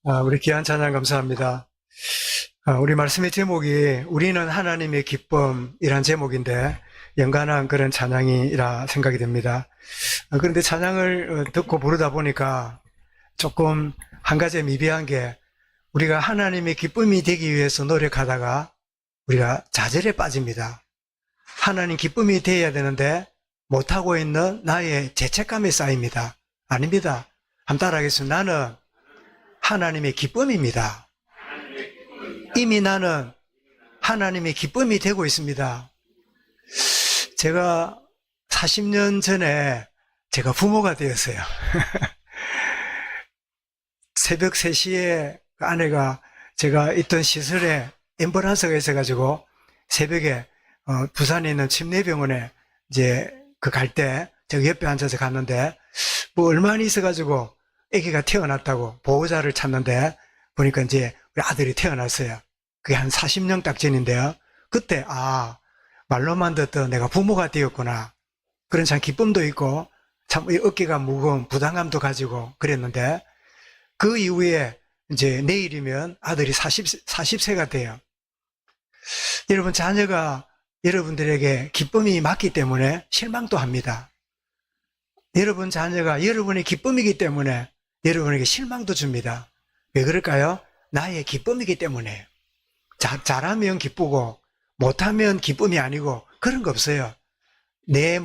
우리 귀한 찬양 감사합니다. 우리 말씀의 제목이 우리는 하나님의 기쁨이란 제목인데 연관한 그런 찬양이라 생각이 됩니다. 그런데 찬양을 듣고 부르다 보니까 조금 한 가지 미비한 게 우리가 하나님의 기쁨이 되기 위해서 노력하다가 우리가 좌절에 빠집니다. 하나님 기쁨이 되어야 되는데 못하고 있는 나의 죄책감이 쌓입니다. 아닙니다. 한번 따라하겠습니다. 나는 하나님의 기쁨입니다. 이미 나는 하나님의 기쁨이 되고 있습니다. 제가 40년 전에 제가 부모가 되었어요. 새벽 3시에 아내가 제가 있던 시설에 앰뷸런스가 있어가지고 새벽에 부산에 있는 침례병원에 이제 갈 때 제가 옆에 앉아서 갔는데 뭐 얼마나 있어가지고 아기가 태어났다고 보호자를 찾는데 보니까 이제 우리 아들이 태어났어요. 그게 한 40년 딱 전인데요. 그때 말로만 듣던 내가 부모가 되었구나. 그런 참 기쁨도 있고 참 어깨가 무거운 부담감도 가지고 그랬는데 그 이후에 이제 내일이면 아들이 40세가 돼요. 여러분 자녀가 여러분들에게 기쁨이 맞기 때문에 실망도 합니다. 여러분 자녀가 여러분의 기쁨이기 때문에 여러분에게 실망도 줍니다. 왜 그럴까요? 나의 기쁨이기 때문에. 잘하면 기쁘고 못하면 기쁨이 아니고 그런 거 없어요. 내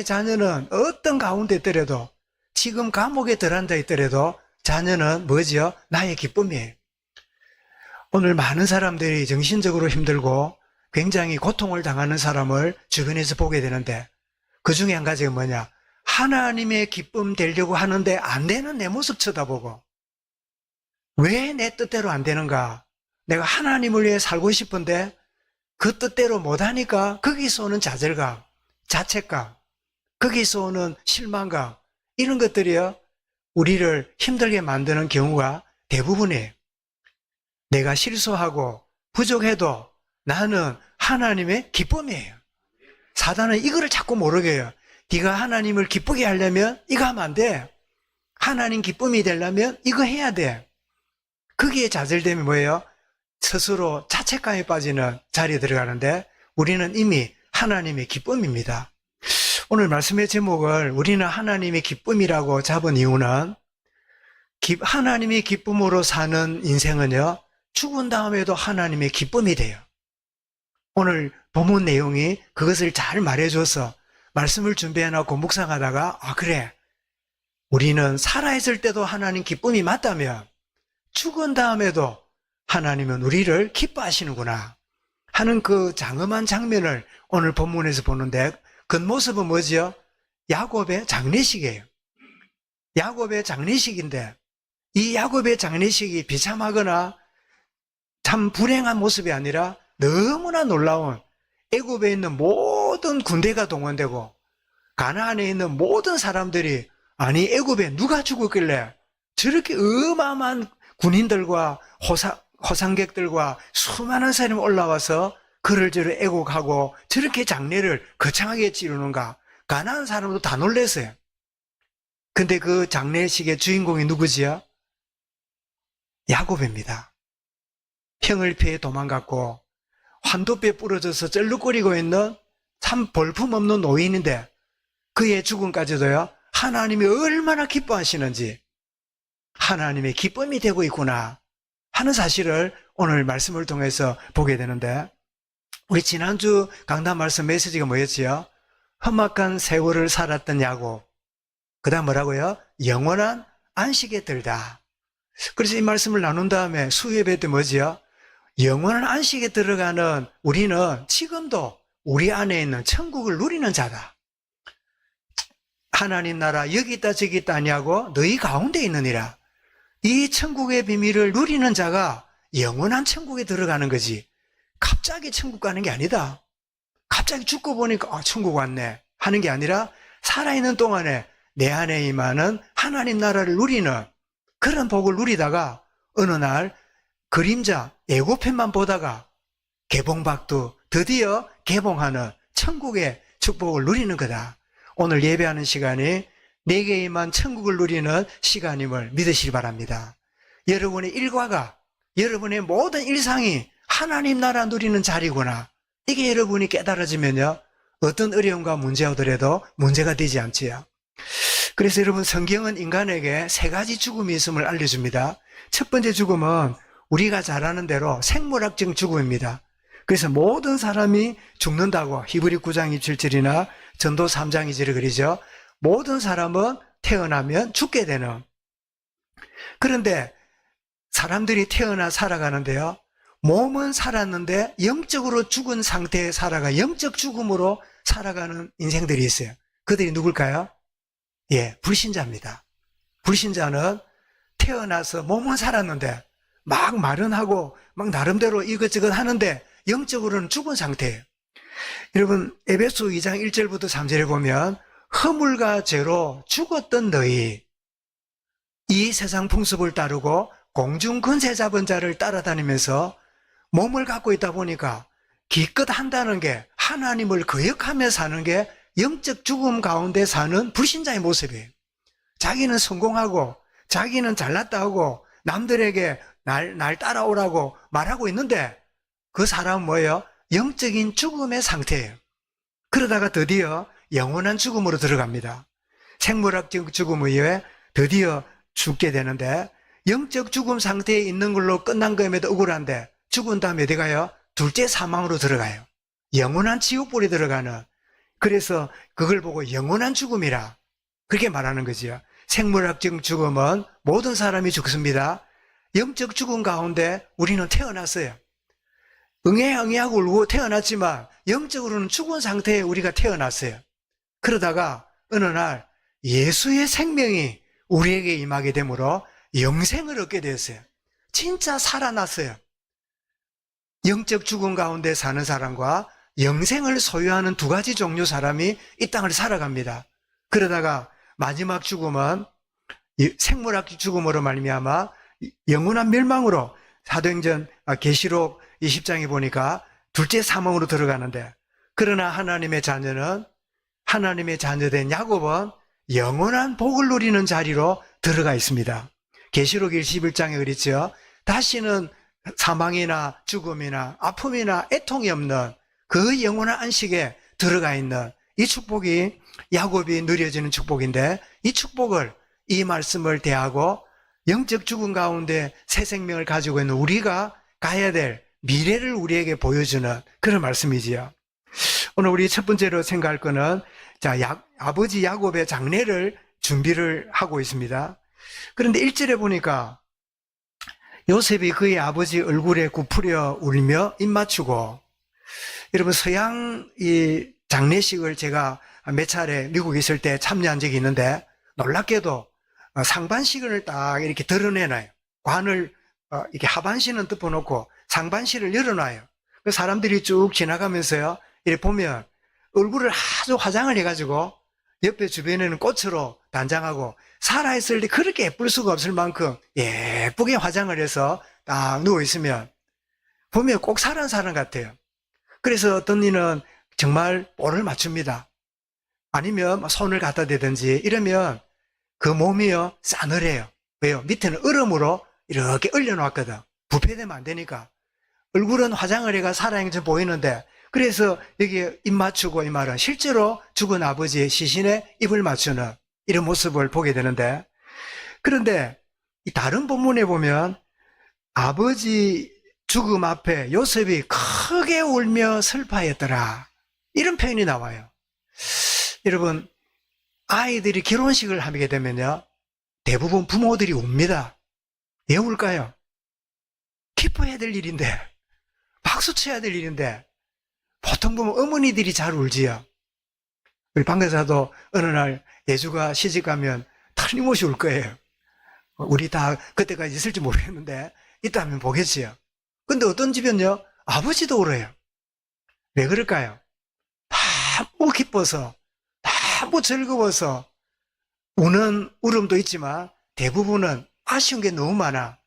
자녀는 어떤 가운데 있더라도 지금 감옥에 들어앉아 있더라도 자녀는 뭐지요? 나의 기쁨이에요. 오늘 많은 사람들이 정신적으로 힘들고 굉장히 고통을 당하는 사람을 주변에서 보게 되는데 그 중에 한 가지가 뭐냐? 하나님의 기쁨 되려고 하는데 안 되는 내 모습 쳐다보고 왜 내 뜻대로 안 되는가? 내가 하나님을 위해 살고 싶은데 그 뜻대로 못하니까 거기서 오는 좌절감, 자책감, 거기서 오는 실망감 이런 것들이요 우리를 힘들게 만드는 경우가 대부분이에요. 내가 실수하고 부족해도 나는 하나님의 기쁨이에요. 사단은 이거를 자꾸 모르게 해요. 네가 하나님을 기쁘게 하려면 이거 하면 안 돼. 하나님 기쁨이 되려면 이거 해야 돼. 거기에 좌절됨이 뭐예요? 스스로 자책감에 빠지는 자리에 들어가는데 우리는 이미 하나님의 기쁨입니다. 오늘 말씀의 제목을 우리는 하나님의 기쁨이라고 잡은 이유는 하나님의 기쁨으로 사는 인생은요 죽은 다음에도 하나님의 기쁨이 돼요. 오늘 본문 내용이 그것을 잘 말해줘서 말씀을 준비해놓고 묵상하다가 그래 우리는 살아있을 때도 하나님 기쁨이 맞다면 죽은 다음에도 하나님은 우리를 기뻐하시는구나 하는 그 장엄한 장면을 오늘 본문에서 보는데 겉모습은 뭐지요? 야곱의 장례식이에요. 야곱의 장례식인데 이 야곱의 장례식이 비참하거나 참 불행한 모습이 아니라 너무나 놀라운 애굽에 있는 모든 군대가 동원되고 가나안에 있는 모든 사람들이 아니 애굽에 누가 죽었길래 저렇게 어마어마한 군인들과 호상객들과 수많은 사람이 올라와서 그를 저를 애곡하고 저렇게 장례를 거창하게 치르는가. 가나안 사람도 다 놀랐어요. 근데 그 장례식의 주인공이 누구지요? 야곱입니다. 형을 피해 도망갔고 환도뼈 부러져서 쩔룩거리고 있는 참 볼품없는 노인인데 그의 죽음까지도요 하나님이 얼마나 기뻐하시는지 하나님의 기쁨이 되고 있구나 하는 사실을 오늘 말씀을 통해서 보게 되는데 우리 지난주 강단 말씀 메시지가 뭐였지요? 험악한 세월을 살았던 야곱 그 다음 뭐라고요? 영원한 안식에 들다. 그래서 이 말씀을 나눈 다음에 수요예배 때 뭐지요? 영원한 안식에 들어가는 우리는 지금도 우리 안에 있는 천국을 누리는 자다. 하나님 나라 여기 있다 저기 있다 아니하고 너희 가운데 있느니라. 이 천국의 비밀을 누리는 자가 영원한 천국에 들어가는 거지 갑자기 천국 가는 게 아니다. 갑자기 죽고 보니까 천국 왔네 하는 게 아니라 살아있는 동안에 내 안에 임하는 하나님 나라를 누리는 그런 복을 누리다가 어느 날 그림자 예고편만 보다가 개봉박도 드디어 개봉하는 천국의 축복을 누리는 거다. 오늘 예배하는 시간이 내게 임한 천국을 누리는 시간임을 믿으시기 바랍니다. 여러분의 일과가, 여러분의 모든 일상이 하나님 나라 누리는 자리구나. 이게 여러분이 깨달아지면요, 어떤 어려움과 문제 오더라도 문제가 되지 않지요. 그래서 여러분, 성경은 인간에게 세 가지 죽음이 있음을 알려줍니다. 첫 번째 죽음은 우리가 잘 아는 대로 생물학적 죽음입니다. 그래서 모든 사람이 죽는다고 히브리 9장 27절이나 전도 3장 2절을 그리죠. 모든 사람은 태어나면 죽게 되는. 그런데 사람들이 태어나 살아가는데요, 몸은 살았는데 영적으로 죽은 상태에 살아가 영적 죽음으로 살아가는 인생들이 있어요. 그들이 누굴까요? 예, 불신자입니다. 불신자는 태어나서 몸은 살았는데 막 말은 하고 막 나름대로 이것저것 하는데 영적으로는 죽은 상태예요. 여러분, 에베소 2장 1절부터 3절에 보면 허물과 죄로 죽었던 너희, 이 세상 풍습을 따르고 공중 권세 잡은 자를 따라다니면서 몸을 갖고 있다 보니까 기껏 한다는 게 하나님을 거역하며 사는 게 영적 죽음 가운데 사는 불신자의 모습이에요. 자기는 성공하고 자기는 잘났다 하고 남들에게 날 따라오라고 말하고 있는데 그 사람은 뭐예요? 영적인 죽음의 상태예요. 그러다가 드디어 영원한 죽음으로 들어갑니다. 생물학적 죽음 이후에 드디어 죽게 되는데, 영적 죽음 상태에 있는 걸로 끝난 거임에도 억울한데 죽은 다음에 어디 가요? 둘째 사망으로 들어가요. 영원한 지옥불에 들어가는. 그래서 그걸 보고 영원한 죽음이라 그렇게 말하는 거지요. 생물학적 죽음은 모든 사람이 죽습니다. 영적 죽음 가운데 우리는 태어났어요. 응애응애하고 울고 태어났지만 영적으로는 죽은 상태에 우리가 태어났어요. 그러다가 어느 날 예수의 생명이 우리에게 임하게 되므로 영생을 얻게 되었어요. 진짜 살아났어요. 영적 죽음 가운데 사는 사람과 영생을 소유하는 두 가지 종류 사람이 이 땅을 살아갑니다. 그러다가 마지막 죽음은 생물학적 죽음으로 말미암아 영원한 멸망으로, 사도행전 계시록 20장에 보니까 둘째 사망으로 들어가는데, 그러나 하나님의 자녀는, 하나님의 자녀된 야곱은 영원한 복을 누리는 자리로 들어가 있습니다. 계시록 21장에 그랬죠. 다시는 사망이나 죽음이나 아픔이나 애통이 없는 그 영원한 안식에 들어가 있는 이 축복이 야곱이 누려지는 축복인데, 이 축복을, 이 말씀을 대하고 영적 죽음 가운데 새 생명을 가지고 있는 우리가 가야 될 미래를 우리에게 보여주는 그런 말씀이지요. 오늘 우리 첫 번째로 생각할 거는, 아버지 야곱의 장례를 준비를 하고 있습니다. 그런데 1절에 보니까 요셉이 그의 아버지 얼굴에 굽으려 울며 입 맞추고, 여러분, 서양 이 장례식을 제가 몇 차례 미국에 있을 때 참여한 적이 있는데, 놀랍게도 상반신을 딱 이렇게 드러내놔요. 관을 이렇게 하반신은 덮어놓고 상반신을 열어놔요. 그 사람들이 쭉 지나가면서요, 이렇게 보면 얼굴을 아주 화장을 해가지고 옆에 주변에는 꽃으로 단장하고, 살아있을 때 그렇게 예쁠 수가 없을 만큼 예쁘게 화장을 해서 딱 누워있으면 보면 꼭 살아난 사람 같아요. 그래서 어떤 이는 정말 볼을 맞춥니다. 아니면 손을 갖다 대든지 이러면 그 몸이요 싸늘해요. 왜요? 밑에는 얼음으로 이렇게 얼려놓았거든. 부패되면 안 되니까. 얼굴은 화장을 해가 살아있는 게 보이는데, 그래서 여기에 입 맞추고, 이 말은 실제로 죽은 아버지의 시신에 입을 맞추는 이런 모습을 보게 되는데, 그런데 이 다른 본문에 보면 아버지 죽음 앞에 요셉이 크게 울며 슬퍼했더라, 이런 표현이 나와요. 여러분, 아이들이 결혼식을 하게 되면요, 대부분 부모들이 웁니다. 왜 울까요? 기뻐해야 될 일인데, 박수 쳐야 될 일인데, 보통 보면 어머니들이 잘 울지요. 우리 방대사도 어느 날 예주가 시집가면 틀림없이 울 거예요. 우리 다 그때까지 있을지 모르겠는데 있다면 보겠지요. 근데 어떤 집은요, 아버지도 울어요. 왜 그럴까요? 너무 기뻐서, 너무 즐거워서 우는 울음도 있지만 대부분은 아쉬운 게 너무 많아.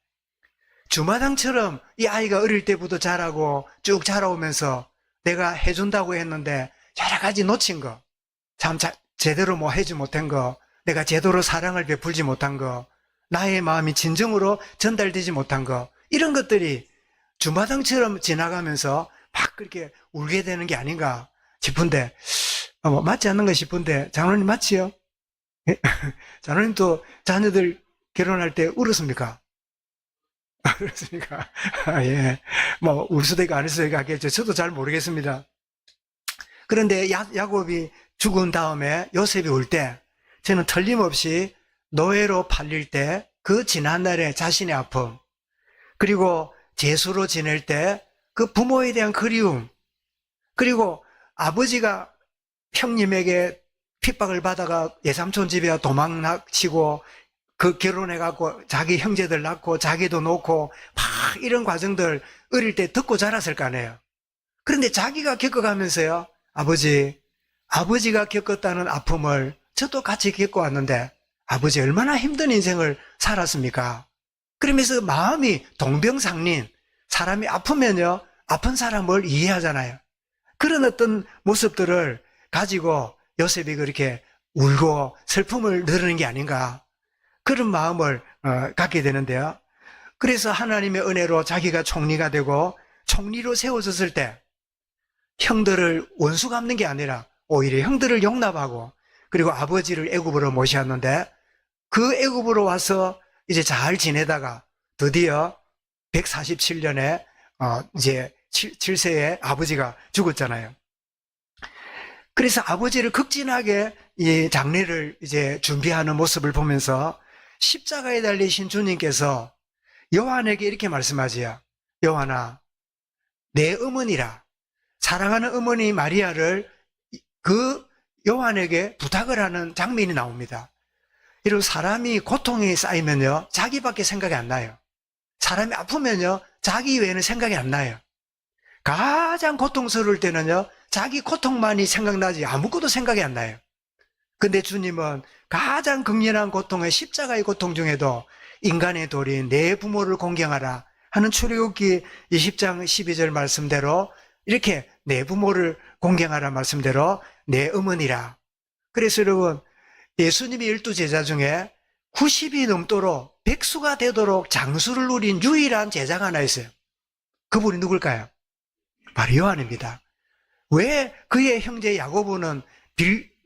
주마당처럼 이 아이가 어릴 때부터 자라고 쭉 자라오면서 내가 해준다고 했는데 여러 가지 놓친 거, 참 제대로 뭐 해주지 못한 거, 내가 제대로 사랑을 베풀지 못한 거, 나의 마음이 진정으로 전달되지 못한 거, 이런 것들이 주마등처럼 지나가면서 막 그렇게 울게 되는 게 아닌가 싶은데, 맞지 않는가 싶은데, 장로님 맞지요? 장로님도 자녀들 결혼할 때 울었습니까? 그렇습니까? 예. 울 수도 있고 아닐 수도 있고 하겠죠. 저도 잘 모르겠습니다. 그런데 야곱이 죽은 다음에 요셉이 올 때, 저는 틀림없이 노예로 팔릴 때 그 지난날의 자신의 아픔, 그리고 재수로 지낼 때 그 부모에 대한 그리움, 그리고 아버지가 형님에게 핍박을 받아가 예삼촌 집에 도망치고 그 결혼해갖고 자기 형제들 낳고 자기도 놓고 막 이런 과정들 어릴 때 듣고 자랐을 거 아니에요. 그런데 자기가 겪어가면서요, 아버지가 겪었다는 아픔을 저도 같이 겪어왔는데 아버지 얼마나 힘든 인생을 살았습니까? 그러면서 마음이 동병상린, 사람이 아프면요, 아픈 사람을 이해하잖아요. 그런 어떤 모습들을 가지고 요셉이 그렇게 울고 슬픔을 누르는 게 아닌가, 그런 마음을 갖게 되는데요. 그래서 하나님의 은혜로 자기가 총리가 되고 총리로 세워졌을 때 형들을 원수 갚는 게 아니라 오히려 형들을 용납하고, 그리고 아버지를 애굽으로 모셨는데 그 애굽으로 와서 이제 잘 지내다가 드디어 147년에 이제 7세에 아버지가 죽었잖아요. 그래서 아버지를 극진하게 이 장례를 이제 준비하는 모습을 보면서 십자가에 달리신 주님께서 요한에게 이렇게 말씀하지요. 요한아, 내 어머니라. 사랑하는 어머니 마리아를 그 요한에게 부탁을 하는 장면이 나옵니다. 이런 사람이 고통에 쌓이면요, 자기밖에 생각이 안 나요. 사람이 아프면요, 자기 외에는 생각이 안 나요. 가장 고통스러울 때는요, 자기 고통만이 생각나지 아무것도 생각이 안 나요. 근데 주님은 가장 극렬한 고통의 십자가의 고통 중에도 인간의 도리인 내 부모를 공경하라 하는 출애굽기 20장 12절 말씀대로 이렇게 내 부모를 공경하라 말씀대로 내 어머니라. 그래서 여러분, 예수님이 12제자 중에 90이 넘도록 백수가 되도록 장수를 누린 유일한 제자가 하나 있어요. 그분이 누굴까요? 바로 요한입니다. 왜 그의 형제 야고보는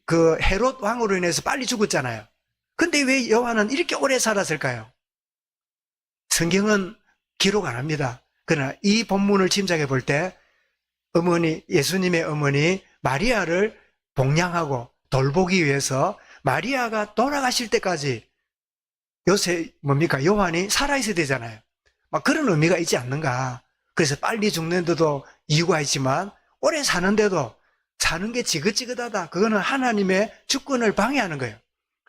그 헤롯 왕으로 인해서 빨리 죽었잖아요. 근데 왜 요한은 이렇게 오래 살았을까요? 성경은 기록 안 합니다. 그러나 이 본문을 짐작해 볼 때 예수님의 어머니 마리아를 봉양하고 돌보기 위해서 마리아가 돌아가실 때까지 요한이 살아있어야 되잖아요. 막 그런 의미가 있지 않는가. 그래서 빨리 죽는데도 이유가 있지만 오래 사는데도 사는 게 지긋지긋하다. 그거는 하나님의 주권을 방해하는 거예요.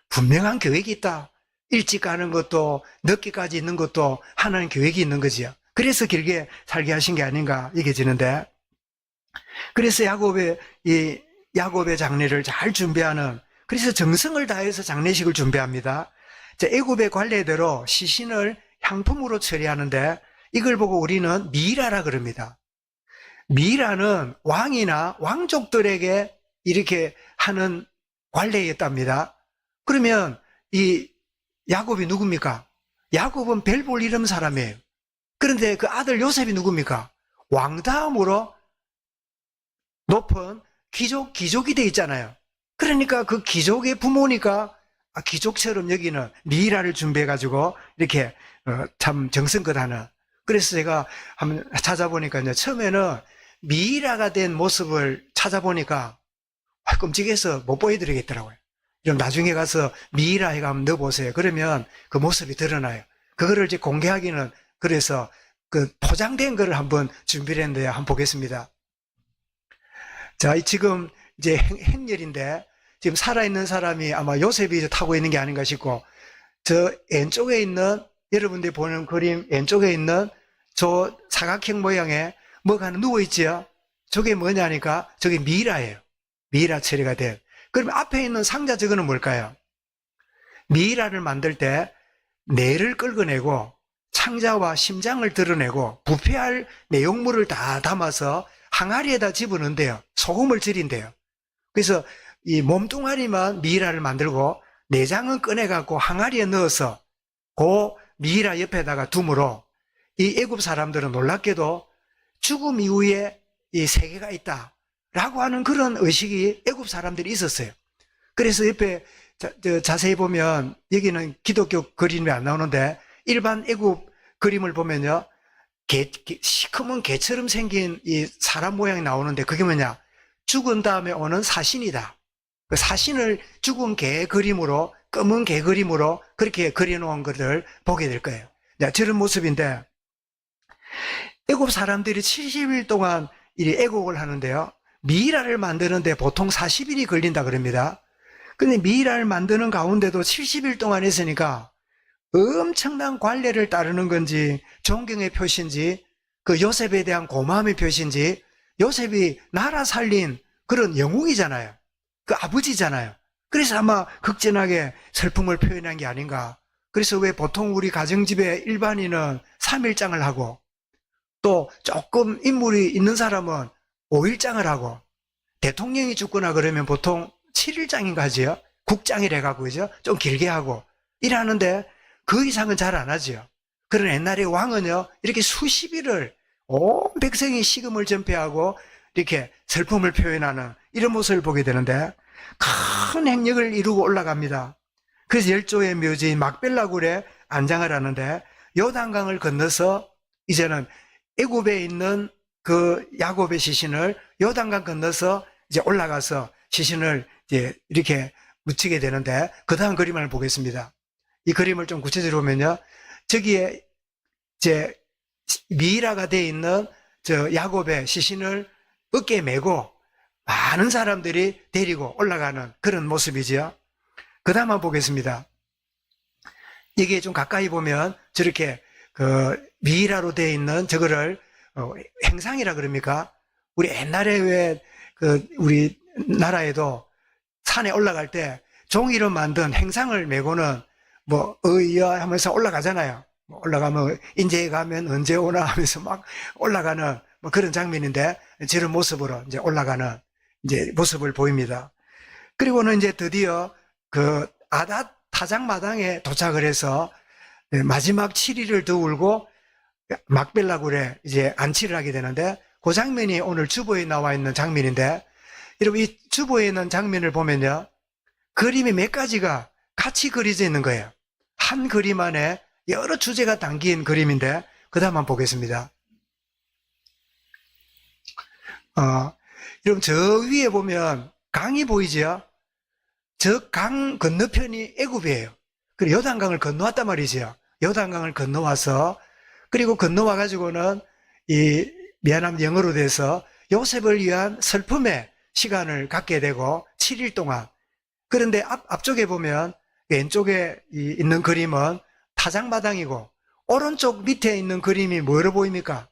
분명한 계획이 있다. 일찍 가는 것도 늦게까지 있는 것도 하나님 계획이 있는 거지요. 그래서 길게 살게 하신 게 아닌가 여겨지는데, 그래서 야곱의 장례를 잘 준비하는, 그래서 정성을 다해서 장례식을 준비합니다. 애굽의 관례대로 시신을 향품으로 처리하는데 이걸 보고 우리는 미라라 그럽니다. 미라는 왕이나 왕족들에게 이렇게 하는 관례였답니다. 그러면 이 야곱이 누굽니까? 야곱은 별 볼 일 없는 사람이에요. 그런데 그 아들 요셉이 누굽니까? 왕 다음으로 높은 귀족이 돼 있잖아요. 그러니까 그 귀족의 부모니까 귀족처럼 여기는 미라를 준비해가지고 이렇게 참 정성껏 하는. 그래서 제가 한번 찾아보니까 처음에는 미라가 된 모습을 찾아보니까 끔찍해서 못 보여드리겠더라고요. 좀 나중에 가서 미라에 한번 넣어보세요. 그러면 그 모습이 드러나요. 그거를 이제 공개하기는, 그래서 그 포장된 거를 한번 준비를 했는데 한번 보겠습니다. 자, 지금 이제 행렬인데 지금 살아있는 사람이 아마 요셉이 이제 타고 있는 게 아닌가 싶고, 저 왼쪽에 있는, 여러분들이 보는 그림 왼쪽에 있는 저 사각형 모양의 뭐가 하나 누워있지요? 저게 뭐냐니까 저게 미라예요. 미라 처리가 된. 그럼 앞에 있는 상자 저거는 뭘까요? 미라를 만들 때 뇌를 긁어내고 창자와 심장을 드러내고 부패할 내용물을 다 담아서 항아리에다 집어넣는데요. 소금을 절인대요. 그래서 이 몸뚱아리만 미라를 만들고 내장은 꺼내갖고 항아리에 넣어서 그 미이라 옆에다가 둠으로 이 애굽 사람들은 놀랍게도 죽음 이후에 이 세계가 있다라고 하는 그런 의식이 애굽 사람들이 있었어요. 그래서 옆에 자세히 보면 여기는 기독교 그림이 안 나오는데 일반 애굽 그림을 보면요, 시커먼 개처럼 생긴 이 사람 모양이 나오는데 그게 뭐냐? 죽은 다음에 오는 사신이다. 그 사신을 죽은 개 그림으로, 검은 개 그림으로 그렇게 그려놓은 것을 보게 될 거예요. 저런 모습인데, 애굽 사람들이 70일 동안 이 애국을 하는데요, 미이라를 만드는데 보통 40일이 걸린다 그럽니다. 근데 미이라를 만드는 가운데도 70일 동안 했으니까 엄청난 관례를 따르는 건지 존경의 표시인지 그 요셉에 대한 고마움의 표시인지, 요셉이 나라 살린 그런 영웅이잖아요. 그 아버지잖아요. 그래서 아마 극진하게 슬픔을 표현한 게 아닌가. 그래서 왜 보통 우리 가정집에 일반인은 3일장을 하고 또 조금 인물이 있는 사람은 5일장을 하고, 대통령이 죽거나 그러면 보통 7일장인가 하지요. 국장이라 해가지고, 그죠? 좀 길게 하고 이러는데 그 이상은 잘 안 하지요. 그런 옛날에 왕은요, 이렇게 수십일을 온 백성이 식음을 전폐하고 이렇게 슬픔을 표현하는 이런 모습을 보게 되는데, 큰 행력을 이루고 올라갑니다. 그래서 열조의 묘지인 막벨라굴에 안장을 하는데, 요단강을 건너서 이제는 애굽에 있는 그 야곱의 시신을 요단강 건너서 이제 올라가서 시신을 이제 이렇게 묻히게 되는데, 그 다음 그림을 보겠습니다. 이 그림을 좀 구체적으로 보면요, 저기에 이제 미이라가 되어 있는 저 야곱의 시신을 어깨에 메고 많은 사람들이 데리고 올라가는 그런 모습이지요. 그 다음 한번 보겠습니다. 이게 좀 가까이 보면 저렇게 그 미이라로 되어 있는 저거를 행상이라 그럽니까? 우리 옛날에 왜 그 우리 나라에도 산에 올라갈 때 종이로 만든 행상을 메고는 뭐 어이야 하면서 올라가잖아요. 뭐 올라가면 인제 가면 언제 오나 하면서 막 올라가는 뭐 그런 장면인데, 저런 모습으로 이제 올라가는 이제 모습을 보입니다. 그리고는 이제 드디어 그 아닷 타작마당에 도착을 해서 마지막 7일을 더 울고 막벨라굴에 이제 안치를 하게 되는데, 그 장면이 오늘 주보에 나와 있는 장면인데, 여러분 이 주보에 있는 장면을 보면요, 그림이 몇 가지가 같이 그려져 있는 거예요. 한 그림 안에 여러 주제가 담긴 그림인데, 그 다음 한번 보겠습니다. 여러분 저 위에 보면 강이 보이죠? 저 강 건너편이 애굽이에요. 그리고 요단강을 건너왔단 말이죠. 요단강을 건너와서, 그리고 건너와 가지고는 이 미안함 영어로 돼서 요셉을 위한 슬픔의 시간을 갖게 되고 7일 동안. 그런데 앞쪽에 보면 왼쪽에 있는 그림은 타작마당이고, 오른쪽 밑에 있는 그림이 뭐로 보입니까?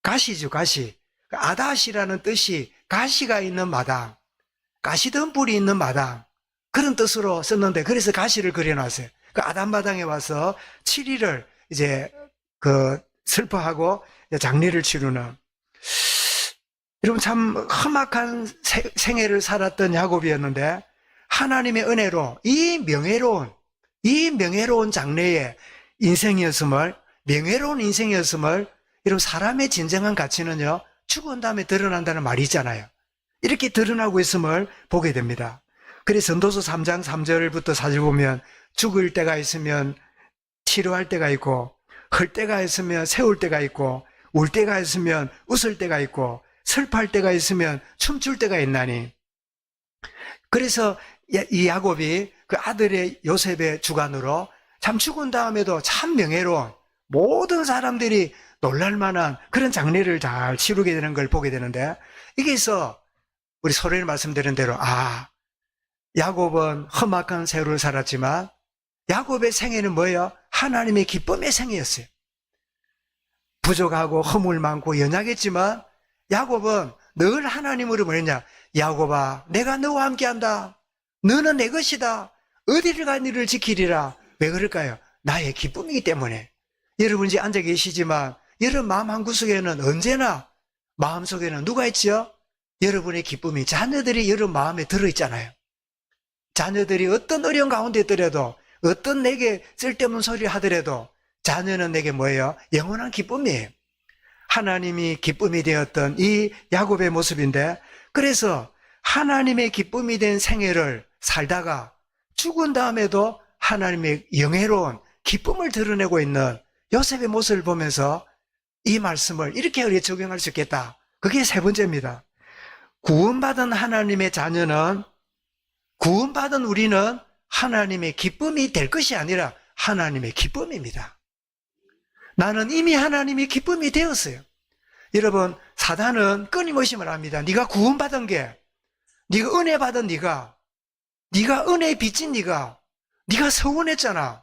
가시죠, 가시. 아닷이라는 뜻이 가시가 있는 마당, 가시덤불이 있는 마당, 그런 뜻으로 썼는데, 그래서 가시를 그려놨어요. 그 아닷마당에 와서 7일을 이제 그 슬퍼하고 장례를 치르는, 여러분 참 험악한 생애를 살았던 야곱이었는데, 하나님의 은혜로 이 명예로운 장래의 인생이었음을, 명예로운 인생이었음을, 여러분 사람의 진정한 가치는요, 죽은 다음에 드러난다는 말이 있잖아요. 이렇게 드러나고 있음을 보게 됩니다. 그래서 전도서 3장 3절부터 4절 보면, 죽을 때가 있으면 치료할 때가 있고, 흘 때가 있으면 세울 때가 있고, 울 때가 있으면 웃을 때가 있고, 슬퍼할 때가 있으면 춤출 때가 있나니. 그래서 이 야곱이 그 아들의 요셉의 주관으로 참 죽은 다음에도 참 명예로운, 모든 사람들이 놀랄만한 그런 장례를 잘 치르게 되는 걸 보게 되는데, 이게 있어 우리 소련이 말씀드린 대로, 야곱은 험악한 세월을 살았지만 야곱의 생애는 뭐예요? 하나님의 기쁨의 생애였어요. 부족하고 허물 많고 연약했지만 야곱은 늘 하나님으로 뭐랬냐? 야곱아, 내가 너와 함께한다. 너는 내 것이다. 어디를 가 너를 지키리라. 왜 그럴까요? 나의 기쁨이기 때문에. 여러분 이제 앉아 계시지만 여러분 마음 한구석에는 언제나 마음속에는 누가 있죠? 여러분의 기쁨이, 자녀들이 여러분 마음에 들어있잖아요. 자녀들이 어떤 어려운 가운데 있더라도 어떤 내게 쓸데없는 소리를 하더라도 자녀는 내게 뭐예요? 영원한 기쁨이에요. 하나님이 기쁨이 되었던 이 야곱의 모습인데, 그래서 하나님의 기쁨이 된 생애를 살다가 죽은 다음에도 하나님의 영예로운 기쁨을 드러내고 있는 요셉의 모습을 보면서 이 말씀을 이렇게 우리가 적용할 수 있겠다. 그게 세 번째입니다. 구원받은 하나님의 자녀는, 구원받은 우리는 하나님의 기쁨이 될 것이 아니라 하나님의 기쁨입니다. 나는 이미 하나님의 기쁨이 되었어요. 여러분, 사단은 끊임없이 말합니다. 네가 구원받은 게, 네가 은혜 받은 네가 은혜에 빚진 네가 서운했잖아.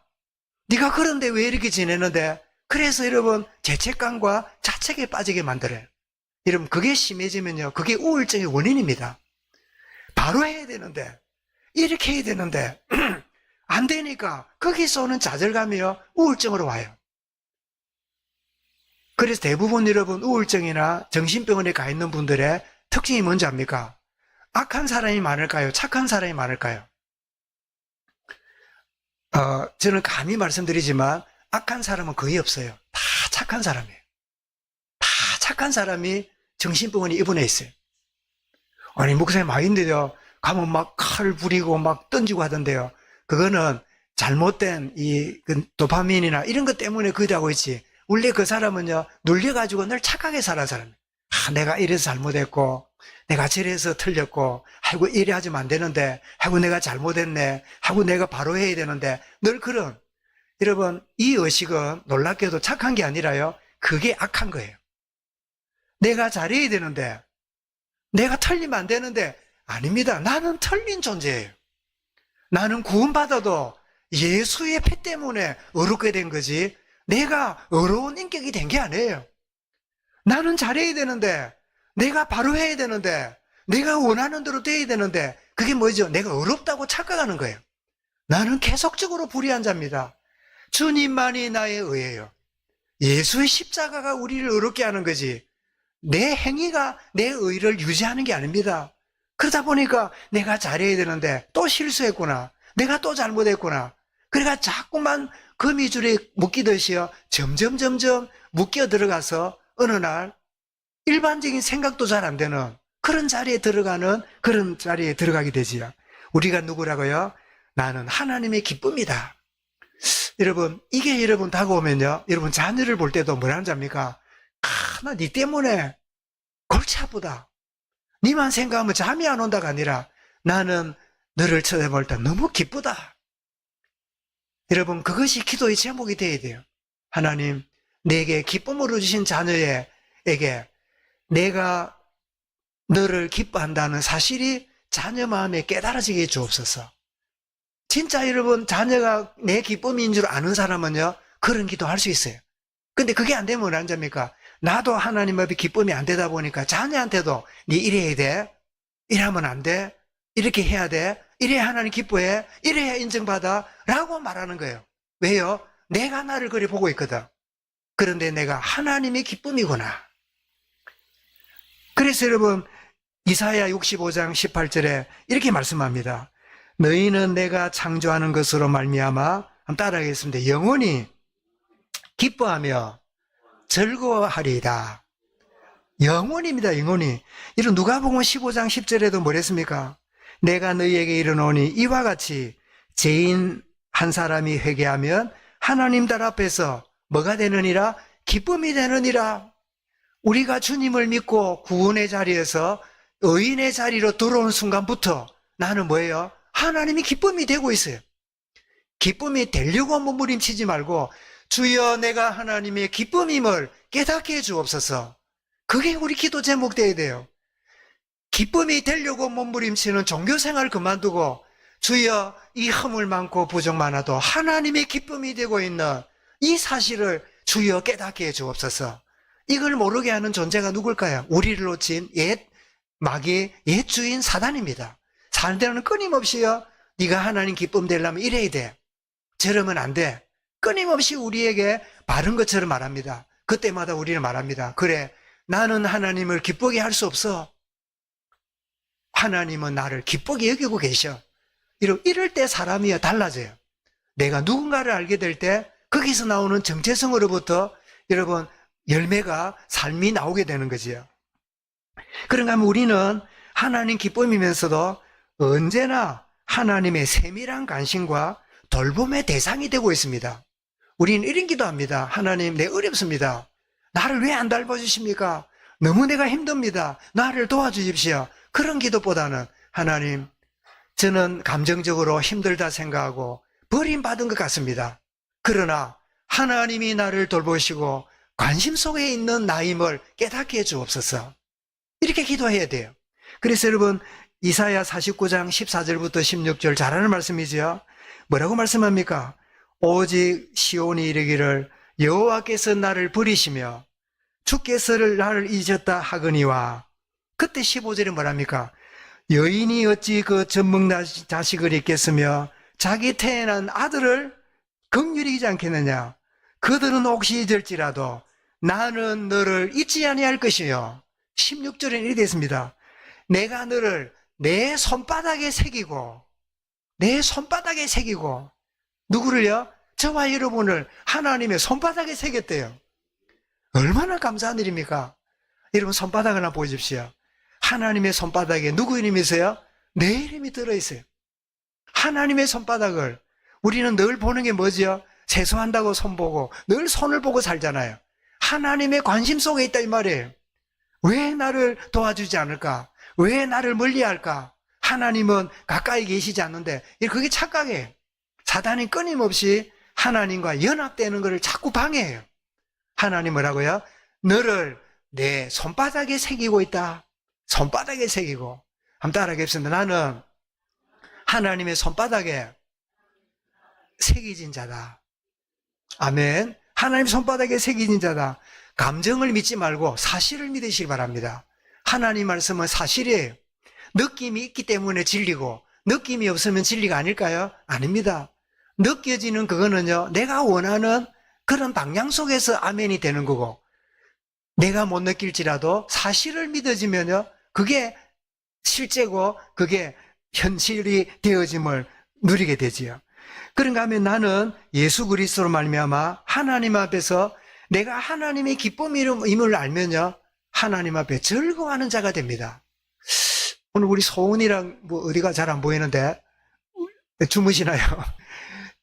네가 그런데 왜 이렇게 지내는데? 그래서 여러분, 죄책감과 자책에 빠지게 만들어요. 여러분, 그게 심해지면요, 그게 우울증의 원인입니다. 바로 해야 되는데, 이렇게 해야 되는데 안 되니까 거기서 오는 좌절감이요, 우울증으로 와요. 그래서 대부분 여러분, 우울증이나 정신병원에 가 있는 분들의 특징이 뭔지 압니까? 악한 사람이 많을까요? 착한 사람이 많을까요? 저는 감히 말씀드리지만 악한 사람은 거의 없어요. 다 착한 사람이에요. 다 착한 사람이 정신병원에 입원해 있어요. 아니, 목사님 많이인데요, 가면 막 칼 부리고 막 던지고 하던데요. 그거는 잘못된 그 도파민이나 이런 것 때문에 그러고 하고 있지. 원래 그 사람은요, 눌려가지고 늘 착하게 살아 사람이에요. 내가 이래서 잘못했고, 내가 저래서 틀렸고, 아이고, 이래 하지면 안 되는데, 아이고, 내가 잘못했네, 아이고, 내가 바로 해야 되는데, 늘 그런. 여러분, 이 의식은 놀랍게도 착한 게 아니라요, 그게 악한 거예요. 내가 잘해야 되는데, 내가 틀리면 안 되는데, 아닙니다. 나는 틀린 존재예요. 나는 구원받아도 예수의 피 때문에 어렵게 된 거지, 내가 어려운 인격이 된 게 아니에요. 나는 잘해야 되는데, 내가 바로 해야 되는데, 내가 원하는 대로 돼야 되는데, 그게 뭐죠? 내가 어렵다고 착각하는 거예요. 나는 계속적으로 불의한 자입니다. 주님만이 나의 의예요. 예수의 십자가가 우리를 어렵게 하는 거지, 내 행위가 내 의를 유지하는 게 아닙니다. 그러다 보니까 내가 잘해야 되는데 또 실수했구나, 내가 또 잘못했구나, 그러니까 자꾸만 거미줄에 묶이듯이요, 점점 묶여 들어가서 어느 날 일반적인 생각도 잘 안 되는 그런 자리에 들어가게 되지요. 우리가 누구라고요? 나는 하나님의 기쁨이다. 여러분, 이게 여러분 다가오면요, 여러분 자녀를 볼 때도 뭐라는 자입니까? 나 니 때문에 골치 아프다, 니만 생각하면 잠이 안 온다가 아니라 나는 너를 쳐다볼 때 너무 기쁘다. 여러분, 그것이 기도의 제목이 되어야 돼요. 하나님, 내게 기쁨으로 주신 자녀에게 내가 너를 기뻐한다는 사실이 자녀 마음에 깨달아지게 주옵소서. 진짜 여러분, 자녀가 내 기쁨인 줄 아는 사람은요, 그런 기도할 수 있어요. 근데 그게 안 되면 뭐라는 점입니까? 나도 하나님 앞에 기쁨이 안 되다 보니까 자녀한테도 네 이래야 돼, 이러면 안 돼, 이렇게 해야 돼, 이래야 하나님 기뻐해, 이래야 인정받아 라고 말하는 거예요. 왜요? 내가 나를 그리 보고 있거든. 그런데 내가 하나님의 기쁨이구나. 그래서 여러분, 이사야 65장 18절에 이렇게 말씀합니다. 너희는 내가 창조하는 것으로 말미암아, 한번 따라하겠습니다. 영원히 기뻐하며 즐거워하리이다. 영원입니다. 영원히. 이런 누가복음 15장 10절에도 뭐랬습니까? 내가 너희에게 이르노니 이와 같이 죄인 한 사람이 회개하면 하나님 달 앞에서 뭐가 되느니라? 기쁨이 되느니라. 우리가 주님을 믿고 구원의 자리에서 의인의 자리로 들어온 순간부터 나는 뭐예요? 하나님이 기쁨이 되고 있어요. 기쁨이 되려고 몸부림치지 말고, 주여 내가 하나님의 기쁨임을 깨닫게 해 주옵소서. 그게 우리 기도 제목 되어야 돼요. 기쁨이 되려고 몸부림치는 종교생활 그만두고, 주여 이 허물 많고 부족 많아도 하나님의 기쁨이 되고 있는 이 사실을 주여 깨닫게 해 주옵소서. 이걸 모르게 하는 존재가 누굴까요? 우리를 놓친 옛 마귀의 옛 주인 사단입니다. 사단은 끊임없이요, 네가 하나님 기쁨 되려면 이래야 돼, 저러면 안 돼, 끊임없이 우리에게 바른 것처럼 말합니다. 그때마다 우리는 말합니다. 그래, 나는 하나님을 기쁘게 할 수 없어. 하나님은 나를 기쁘게 여기고 계셔. 이럴 때 사람이 달라져요. 내가 누군가를 알게 될 때 거기서 나오는 정체성으로부터 여러분 열매가 삶이 나오게 되는 거지요. 그런가 하면 우리는 하나님 기쁨이면서도 언제나 하나님의 세밀한 관심과 돌봄의 대상이 되고 있습니다. 우리는 이런 기도합니다. 하나님, 내 어렵습니다. 나를 왜 안 돌봐주십니까? 너무 내가 힘듭니다. 나를 도와주십시오. 그런 기도보다는 하나님, 저는 감정적으로 힘들다 생각하고 버림받은 것 같습니다. 그러나 하나님이 나를 돌보시고 관심 속에 있는 나임을 깨닫게 해주옵소서. 이렇게 기도해야 돼요. 그래서 여러분 이사야 49장 14절부터 16절 잘 아는 말씀이죠. 뭐라고 말씀합니까? 오직 시온이 이르기를 여호와께서 나를 버리시며 주께서 나를 잊었다 하거니와. 그때 15절에 뭐랍니까? 여인이 어찌 그 젖먹 자식을 잊겠으며 자기 태어난 아들을 긍휼히 여기지 않겠느냐. 그들은 혹시 잊을지라도 나는 너를 잊지 아니할 것이요. 16절에는 이렇게 되어 있습니다. 내가 너를 내 손바닥에 새기고 누구를요? 저와 여러분을 하나님의 손바닥에 새겼대요. 얼마나 감사한 일입니까? 여러분 손바닥을 한번 보여주십시오. 하나님의 손바닥에 누구 이름이 있어요? 내 이름이 들어있어요. 하나님의 손바닥을 우리는 늘 보는 게 뭐죠? 세수한다고 손 보고 늘 손을 보고 살잖아요. 하나님의 관심 속에 있다 이 말이에요. 왜 나를 도와주지 않을까? 왜 나를 멀리할까? 하나님은 가까이 계시지 않는데 그게 착각이에요. 사단이 끊임없이 하나님과 연합되는 것을 자꾸 방해해요. 하나님 뭐라고요? 너를 내 손바닥에 새기고 있다. 손바닥에 새기고. 한번 따라하겠습니다. 나는 하나님의 손바닥에 새기진 자다. 아멘. 하나님 손바닥에 새기진 자다. 감정을 믿지 말고 사실을 믿으시기 바랍니다. 하나님 말씀은 사실이에요. 느낌이 있기 때문에 진리고 느낌이 없으면 진리가 아닐까요? 아닙니다. 느껴지는 그거는요, 내가 원하는 그런 방향 속에서 아멘이 되는 거고, 내가 못 느낄지라도 사실을 믿어지면요, 그게 실제고 그게 현실이 되어짐을 누리게 되지요. 그런가 하면 나는 예수 그리스도로 말미암아 하나님 앞에서 내가 하나님의 기쁨임을 알면요, 하나님 앞에 즐거워하는 자가 됩니다. 오늘 우리 소은이랑 어디가 잘 안 보이는데 주무시나요?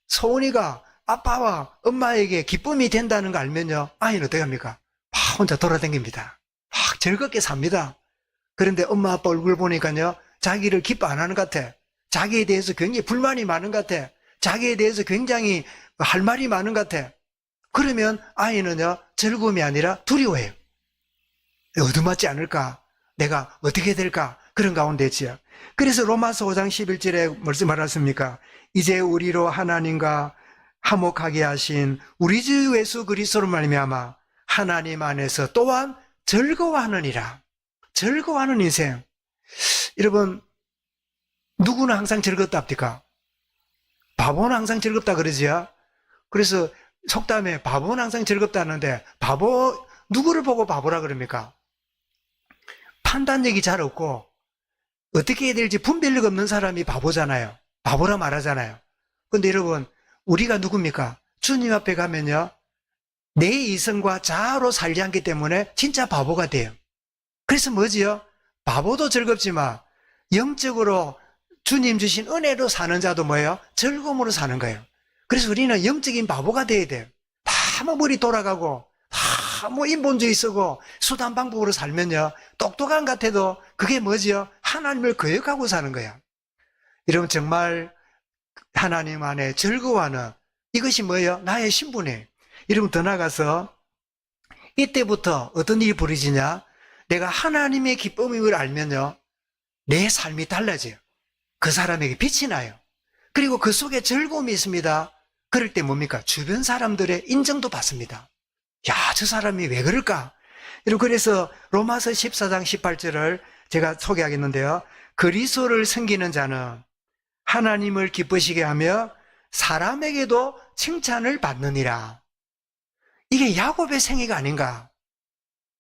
소은이가 아빠와 엄마에게 기쁨이 된다는 거 알면요, 아이는 어떻게 합니까? 막 혼자 돌아다닙니다. 막 즐겁게 삽니다. 그런데 엄마 아빠 얼굴 보니까요, 자기를 기뻐 안 하는 것 같아. 자기에 대해서 굉장히 불만이 많은 것 같아. 자기에 대해서 굉장히 할 말이 많은 것 같아. 그러면 아이는요, 즐거움이 아니라 두려워해요. 얻어맞지 않을까? 내가 어떻게 될까? 그런 가운데 있지요. 그래서 로마서 5장 11절에 무슨 말했습니까? 이제 우리로 하나님과 화목하게 하신 우리 주 예수 그리스도로 말미암아 하나님 안에서 또한 즐거워하느니라. 즐거워하는 인생. 여러분, 누구는 항상 즐겁다 합니까? 바보는 항상 즐겁다 그러지요. 그래서 속담에 바보는 항상 즐겁다 하는데, 바보, 누구를 보고 바보라 그럽니까? 판단력이 잘 없고 어떻게 해야 될지 분별력 없는 사람이 바보잖아요. 바보라 말하잖아요. 근데 여러분, 우리가 누굽니까? 주님 앞에 가면요, 내 이성과 자아로 살지 않기 때문에 진짜 바보가 돼요. 그래서 뭐지요? 바보도 즐겁지만 영적으로 주님 주신 은혜로 사는 자도 뭐예요? 즐거움으로 사는 거예요. 그래서 우리는 영적인 바보가 돼야 돼요. 다 뭐 머리 돌아가고 다 뭐 인본주의 쓰고 수단 방법으로 살면요, 똑똑한 것 같아도 그게 뭐지요? 하나님을 거역하고 사는 거야. 여러분, 정말 하나님 안에 즐거워하는 이것이 뭐예요? 나의 신분이에요. 여러분, 더 나가서 이때부터 어떤 일이 벌어지냐? 내가 하나님의 기쁨임을 알면요, 내 삶이 달라져요. 그 사람에게 빛이 나요. 그리고 그 속에 즐거움이 있습니다. 그럴 때 뭡니까? 주변 사람들의 인정도 받습니다. 야, 저 사람이 왜 그럴까? 그래서 로마서 14장 18절을 제가 소개하겠는데요. 그리스도를 섬기는 자는 하나님을 기쁘시게 하며 사람에게도 칭찬을 받느니라. 이게 야곱의 생애가 아닌가?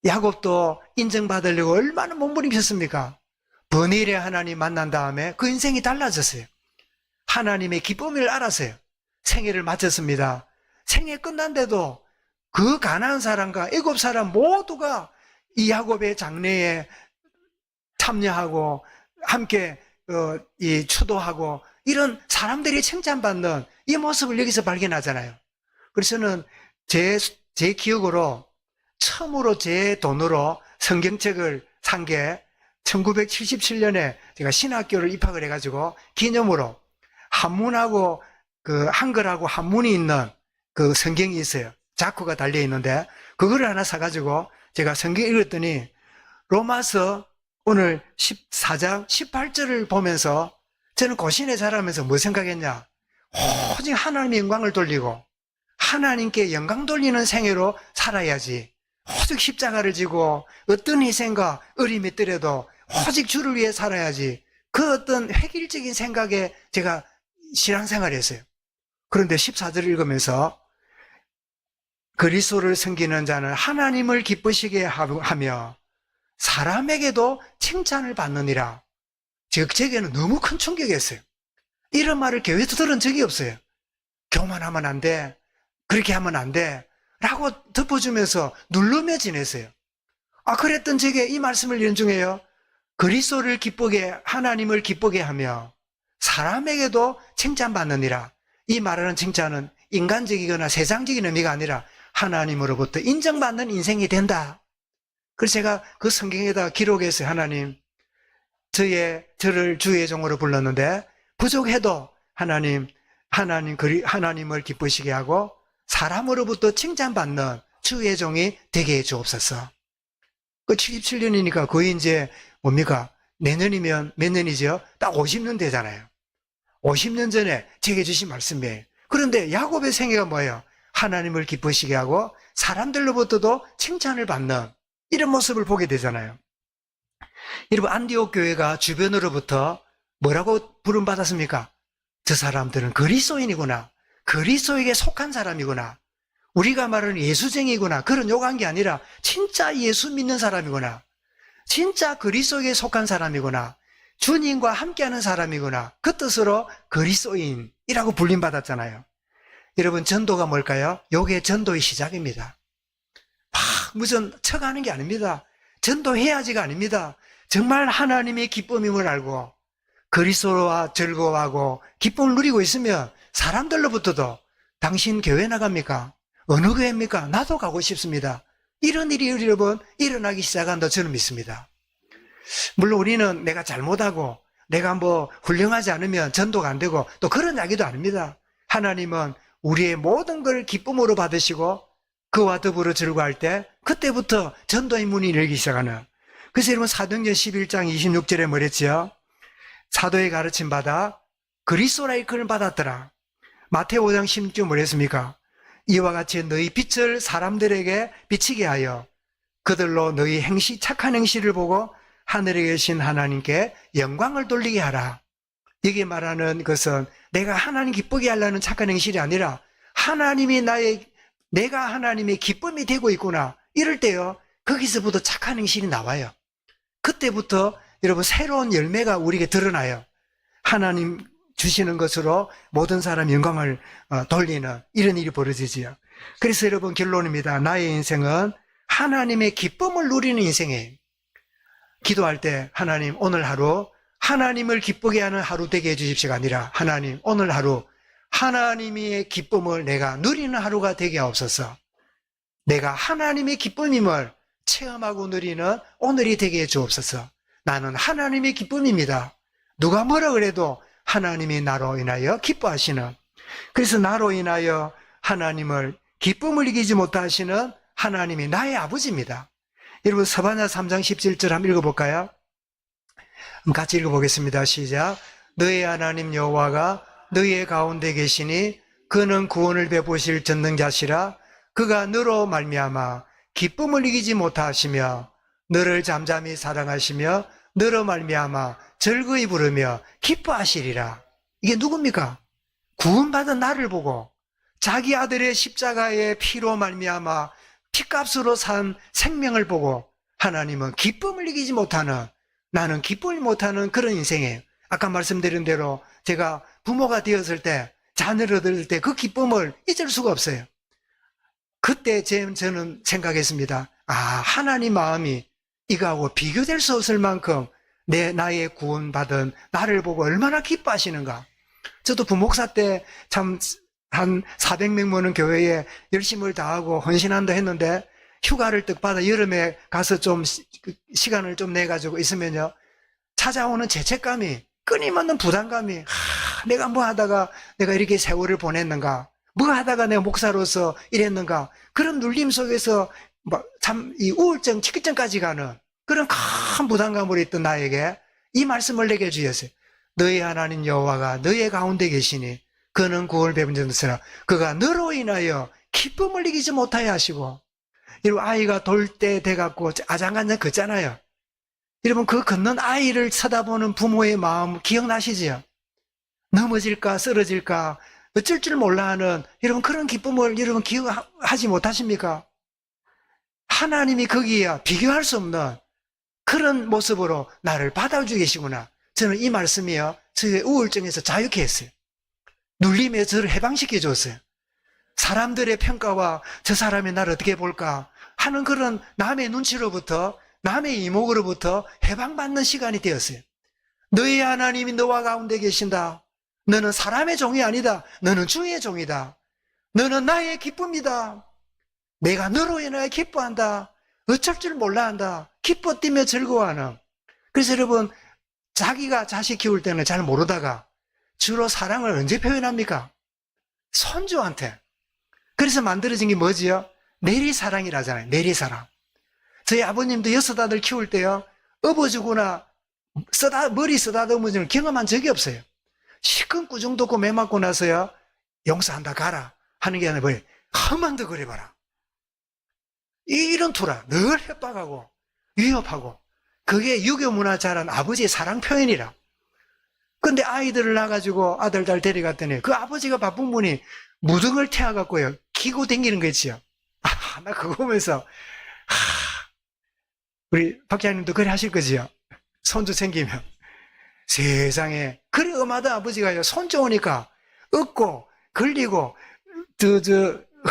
야곱도 인정받으려고 얼마나 몸부림쳤습니까? 번일의 하나님 만난 다음에 그 인생이 달라졌어요. 하나님의 기쁨을 알았어요. 생애를 마쳤습니다. 생애 끝난데도 그 가난한 사람과 애굽 사람 모두가 이 야곱의 장례에 참여하고 함께 이 추도하고 이런 사람들이 칭찬받는 이 모습을 여기서 발견하잖아요. 그래서 저는 제 기억으로 처음으로 제 돈으로 성경책을 산 게 1977년에 제가 신학교를 입학을 해가지고 기념으로 한문하고 그 한글하고 한문이 있는 그 성경이 있어요. 자쿠가 달려 있는데 그거를 하나 사가지고 제가 성경 읽었더니 로마서 오늘 14장 18절을 보면서 저는 고신에 자라면서 뭐 생각했냐? 오직 하나님의 영광을 돌리고 하나님께 영광 돌리는 생애로 살아야지. 오직 십자가를 지고 어떤 희생과 어림이 있더라도 오직 주를 위해 살아야지. 그 어떤 획일적인 생각에 제가 신앙생활을 했어요. 그런데 14절을 읽으면서 그리스도를 섬기는 자는 하나님을 기쁘시게 하며 사람에게도 칭찬을 받느니라. 제게는 너무 큰 충격이었어요. 이런 말을 교회에서 들은 적이 없어요. 교만하면 안 돼. 그렇게 하면 안 돼. 라고 덮어주면서 누르며 지냈어요. 그랬던 제게 이 말씀을 연중해요. 그리스도를 기쁘게, 하나님을 기쁘게 하며 사람에게도 칭찬받느니라. 이 말하는 칭찬은 인간적이거나 세상적인 의미가 아니라 하나님으로부터 인정받는 인생이 된다. 그래서 제가 그 성경에다 기록했어요. 하나님, 저를 주의 종으로 불렀는데 부족해도 하나님을 기쁘시게 하고 사람으로부터 칭찬받는 주의 종이 되게 해 주옵소서. 그 77년이니까 거의 이제 뭡니까? 내년이면 몇 년이죠? 딱 50년 되잖아요. 50년 전에 제게 주신 말씀이에요. 그런데 야곱의 생애가 뭐예요? 하나님을 기쁘시게 하고 사람들로부터도 칭찬을 받는 이런 모습을 보게 되잖아요. 여러분, 안디옥 교회가 주변으로부터 뭐라고 부름받았습니까? 저 사람들은 그리스도인이구나. 그리스도에게 속한 사람이구나. 우리가 말하는 예수쟁이구나. 그런 욕한 게 아니라 진짜 예수 믿는 사람이구나. 진짜 그리스도에게 속한 사람이구나. 주님과 함께하는 사람이구나. 그 뜻으로 그리스도인이라고 불림받았잖아요. 여러분, 전도가 뭘까요? 요게 전도의 시작입니다. 무슨 척하는 게 아닙니다. 전도해야지가 아닙니다. 정말 하나님의 기쁨임을 알고 그리스도와 즐거워하고 기쁨을 누리고 있으면 사람들로부터도 당신 교회 나갑니까? 어느 교회입니까? 나도 가고 싶습니다. 이런 일이 여러분 일어나기 시작한다 저는 믿습니다. 물론 우리는 내가 잘못하고 내가 뭐 훌륭하지 않으면 전도가 안 되고 또 그런 이야기도 아닙니다. 하나님은 우리의 모든 걸 기쁨으로 받으시고 그와 더불어 즐거워할 때 그때부터 전도의 문이 열리기 시작하는. 그래서 여러분 사도행전 11장 26절에 뭐랬죠? 사도의 가르침 받아 그리스도라 일컬음을 받았더라. 마태오 5장 16절 뭐랬습니까? 이와 같이 너희 빛을 사람들에게 비치게 하여 그들로 너희 착한 행실을 보고 하늘에 계신 하나님께 영광을 돌리게 하라. 여기 말하는 것은 내가 하나님 기쁘게 하려는 착한 행실이 아니라 내가 하나님의 기쁨이 되고 있구나. 이럴 때요, 거기서부터 착한 행실이 나와요. 그때부터 여러분 새로운 열매가 우리에게 드러나요. 하나님 주시는 것으로 모든 사람 영광을 돌리는 이런 일이 벌어지지요. 그래서 여러분 결론입니다. 나의 인생은 하나님의 기쁨을 누리는 인생이에요. 기도할 때 하나님 오늘 하루 하나님을 기쁘게 하는 하루 되게 해주십시오가 아니라 하나님 오늘 하루 하나님의 기쁨을 내가 누리는 하루가 되게 하옵소서. 내가 하나님의 기쁨임을 체험하고 누리는 오늘이 되게 해 주옵소서. 나는 하나님의 기쁨입니다. 누가 뭐라 그래도 하나님이 나로 인하여 기뻐하시는, 그래서 나로 인하여 하나님을 기쁨을 이기지 못하시는 하나님이 나의 아버지입니다. 여러분 서바냐 3장 17절 한번 읽어볼까요? 같이 읽어보겠습니다. 시작. 너의 하나님 여호와가 너희의 가운데 계시니 그는 구원을 베푸실 전능자시라. 그가 너로 말미암아 기쁨을 이기지 못하시며 너를 잠잠히 사랑하시며 너로 말미암아 즐거이 부르며 기뻐하시리라. 이게 누굽니까? 구원받은 나를 보고 자기 아들의 십자가의 피로 말미암아 피값으로 산 생명을 보고 하나님은 기쁨을 이기지 못하는, 나는 기쁨을 못하는 그런 인생이에요. 아까 말씀드린 대로 제가 부모가 되었을 때 자녀를 얻을 때 그 기쁨을 잊을 수가 없어요. 그때 저는 생각했습니다. 하나님 마음이 이거하고 비교될 수 없을 만큼 나의 구원받은 나를 보고 얼마나 기뻐하시는가. 저도 부목사 때 참 한 400명 모는 교회에 열심을 다하고 헌신한다 했는데 휴가를 떡 받아 여름에 가서 좀 시간을 좀 내가지고 있으면요, 찾아오는 죄책감이, 끊임없는 부담감이, 내가 뭐 하다가 내가 이렇게 세월을 보냈는가, 뭐 하다가 내가 목사로서 이랬는가, 그런 눌림 속에서 참 이 우울증, 치기증까지 가는 그런 큰 부담감으로 있던 나에게 이 말씀을 내게 주셨어요. 너희 하나님 여호와가 너희 가운데 계시니 그는 구원을 베푼 자라 그가 너로 인하여 기쁨을 이기지 못하여 하시고. 여러분, 아이가 돌 때 돼갖고 아장간장 걷잖아요. 여러분, 그 걷는 아이를 쳐다보는 부모의 마음 기억나시지요? 넘어질까 쓰러질까 어쩔 줄 몰라 하는 여러분 그런 기쁨을 여러분 기억하지 못하십니까? 하나님이 거기에 비교할 수 없는 그런 모습으로 나를 받아주고 계시구나. 저는 이 말씀이요, 저의 우울증에서 자유케 했어요. 눌림에 저를 해방시켜 줬어요. 사람들의 평가와 저 사람이 나를 어떻게 볼까 하는 그런 남의 눈치로부터, 남의 이목으로부터 해방받는 시간이 되었어요. 너희 하나님이 너와 가운데 계신다. 너는 사람의 종이 아니다. 너는 주의 종이다. 너는 나의 기쁨이다. 내가 너로 인하여 기뻐한다. 어쩔 줄 몰라 한다. 기뻐 뛰며 즐거워하는. 그래서 여러분, 자기가 자식 키울 때는 잘 모르다가 주로 사랑을 언제 표현합니까? 손주한테. 그래서 만들어진 게 뭐지요? 내리사랑이라잖아요. 내리사랑. 저희 아버님도 6 아들 키울 때요, 업어주거나 머리 쓰다듬어주는 경험한 적이 없어요. 시큰꾸중도 없고 매 맞고 나서요, 용서한다 가라 하는 게 아니라 뭐예요? 한번 더 그래봐라. 이런 투라 늘 협박하고 위협하고, 그게 유교 문화 자란 아버지의 사랑 표현이라. 근데 아이들을 낳아가지고 아들 잘 데려갔더니 그 아버지가 바쁜 분이 무등을 태워갖고요 기고 댕기는 거 있지요. 나 그거 보면서 우리 박사님도 그래 하실 거지요. 손주 생기면 세상에 그래 엄하다 아버지가요, 손주 오니까 얻고 걸리고